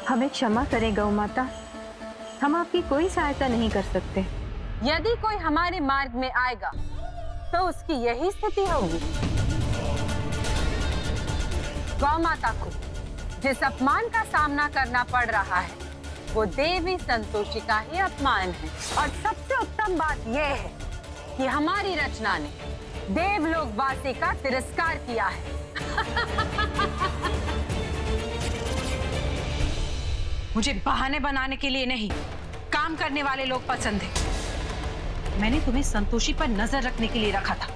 हमें क्षमा करें गौ माता, हम आपकी कोई सहायता नहीं कर सकते। यदि कोई हमारे मार्ग में आएगा तो उसकी यही स्थिति होगी। गौ माता को जिस अपमान का सामना करना पड़ रहा है वो देवी संतोषी का ही अपमान है। और सबसे उत्तम बात यह है कि हमारी रचना ने देवलोक वासी का तिरस्कार किया है। मुझे बहाने बनाने के लिए नहीं, काम करने वाले लोग पसंद हैं। मैंने तुम्हें संतोषी पर नजर रखने के लिए रखा था,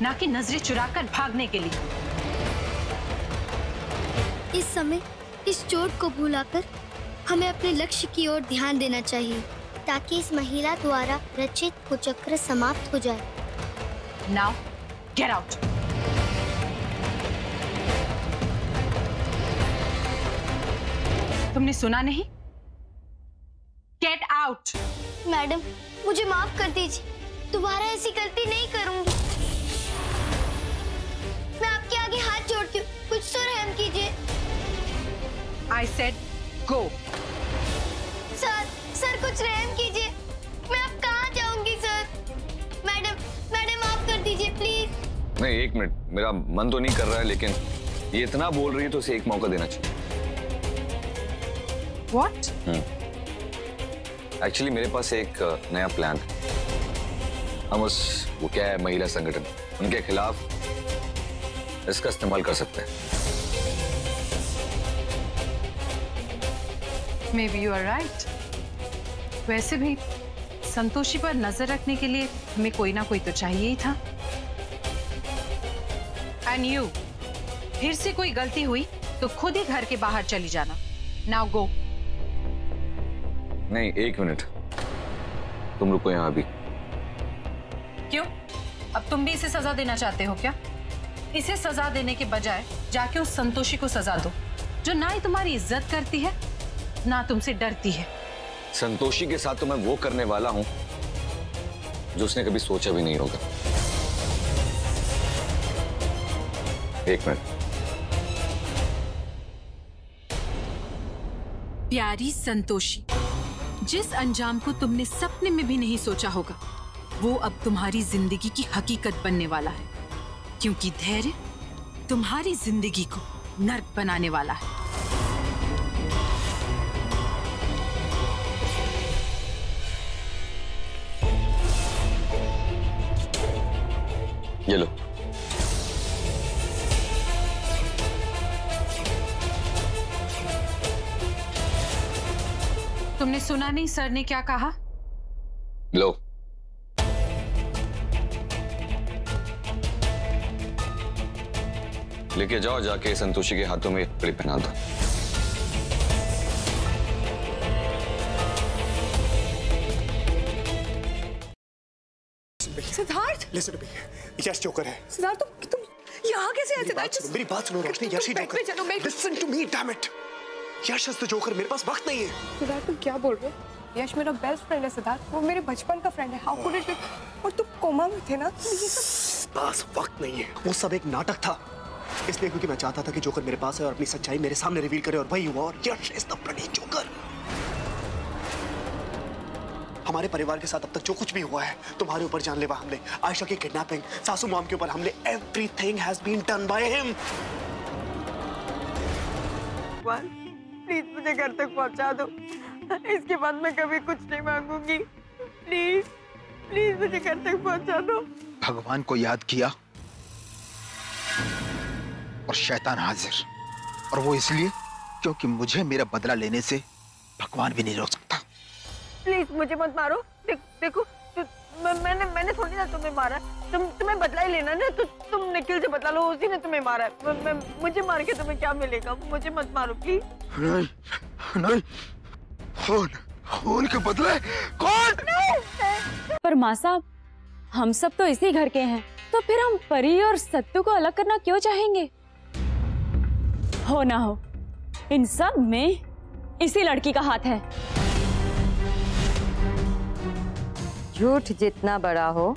ना कि नजरें चुराकर भागने के लिए। इस समय इस चोट को भुलाकर हमें अपने लक्ष्य की ओर ध्यान देना चाहिए, ताकि इस महिला द्वारा रचित कुचक्र समाप्त हो जाए। Now get out. तुमने सुना नहीं? Get out. मैडम, मुझे माफ कर दीजिए, दोबारा ऐसी गलती नहीं करूंगी। मैं आपके आगे हाथ जोड़ती हूँ, कुछ तो रहम कीजिए। I said go. सर कुछ रहम कीजिए, मैं अब कहाँ जाऊंगी सर? मैडम माफ कर दीजिए प्लीज। नहीं, एक मिनट, मेरा मन तो नहीं कर रहा है, लेकिन ये इतना बोल रही है तो उसे एक मौका देना चाहिए। What? एक्चुअली मेरे पास एक नया प्लान है। हम वो क्या है, महिला संगठन, उनके खिलाफ इसका इस्तेमाल कर सकते हैं। Maybe you are right. वैसे भी संतोषी पर नजर रखने के लिए हमें कोई ना कोई तो चाहिए ही था। And you, फिर से कोई गलती हुई तो खुद ही घर के बाहर चली जाना। Now go. नहीं, एक मिनट, तुम रुको यहाँ अभी। क्यों? अब तुम भी इसे सजा देना चाहते हो क्या? इसे सजा देने के बजाय जाके उस संतोषी को सजा दो, जो ना ही तुम्हारी इज्जत करती है ना तुमसे डरती है। संतोषी के साथ तो मैं वो करने वाला हूं जो उसने कभी सोचा भी नहीं होगा। एक मिनट। प्यारी संतोषी, जिस अंजाम को तुमने सपने में भी नहीं सोचा होगा वो अब तुम्हारी जिंदगी की हकीकत बनने वाला है, क्योंकि धैर्य तुम्हारी जिंदगी को नर्क बनाने वाला है। ये लो। तुमने सुना नहीं सर ने क्या कहा? लो। लेके जाओ, जाके संतोषी के हाथों में कड़ी पहना दो। Siddharth, listen to me, Yash joker है। सिद्धार्थ तुम यहाँ कैसे आए? सिद्धार्थ मेरी बात सुनो रोशनी, यश ही जोकर। चलो मैं listen to me, damn it, Yash is the joker. मेरे पास वक्त नहीं है। सिद्धार्थ तुम क्या बोल रहे हो? यश मेरा बेस्ट फ्रेंड है सिद्धार्थ, वो मेरे बचपन का फ्रेंड है। How could it be? और तुम कोमा में थे ना, ये सब पास वक्त नहीं है। वो सब एक नाटक था, इसलिए क्योंकि मैं चाहता था कि जोकर मेरे पास है और अपनी सच्चाई मेरे सामने रिवील करे, और वही हुआ। और यश इज द ब्लडी जोकर। हमारे परिवार के साथ अब तक जो कुछ भी हुआ है, तुम्हारे ऊपर जानलेवा हमले, आयशा की किडनैपिंग, सासू मॉम के ऊपर हमले, everything has been done by him. Please मुझे घर तक पहुंचा दो, इसके बाद मैं कभी कुछ नहीं मांगूंगी। प्लीज प्लीज मुझे घर तक पहुंचा दो। भगवान को याद किया और शैतान हाजिर, और वो इसलिए क्योंकि मुझे मेरा बदला लेने से भगवान भी नहीं रोक सकता। प्लीज मुझे मत मारो। देखो मैंने थोड़ी ना तुम्हें मारा, तुम्हें बदला ही लेना ना, तो तुम निखिल से बदला लो, उसी ने तुम्हें मारा है। मुझे मार के तुम्हें क्या मिलेगा? मुझे मत मारो प्लीज। नहीं, खून के बदले कौन? पर माँ साहब, हम सब तो इसी घर के हैं, तो फिर हम परी और सत्तू को अलग करना क्यों चाहेंगे? हो ना हो, इन सब में इसी लड़की का हाथ है। झूठ जितना बड़ा हो,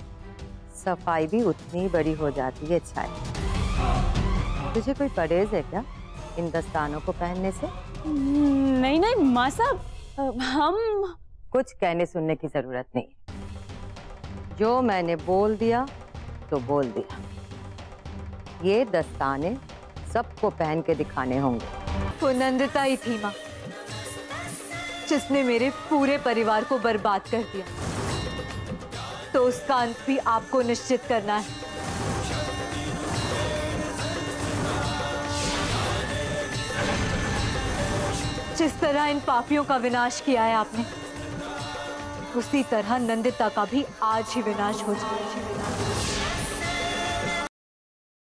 सफाई भी उतनी बड़ी हो जाती है। छाया, तुझे कोई परहेज है क्या? इन दस्तानों को पहनने से? नहीं नहीं माँ साहब, हम कुछ कहने सुनने की जरूरत नहीं। जो मैंने बोल दिया तो बोल दिया। ये दस्ताने सबको पहन के दिखाने होंगे। वो नंदिता ही थी माँ, जिसने मेरे पूरे परिवार को बर्बाद कर दिया। तो उसका अंत भी आपको निश्चित करना है। जिस तरह इन पापियों का विनाश किया है आपने, उसी तरह नंदिता का भी आज ही विनाश हो जाए।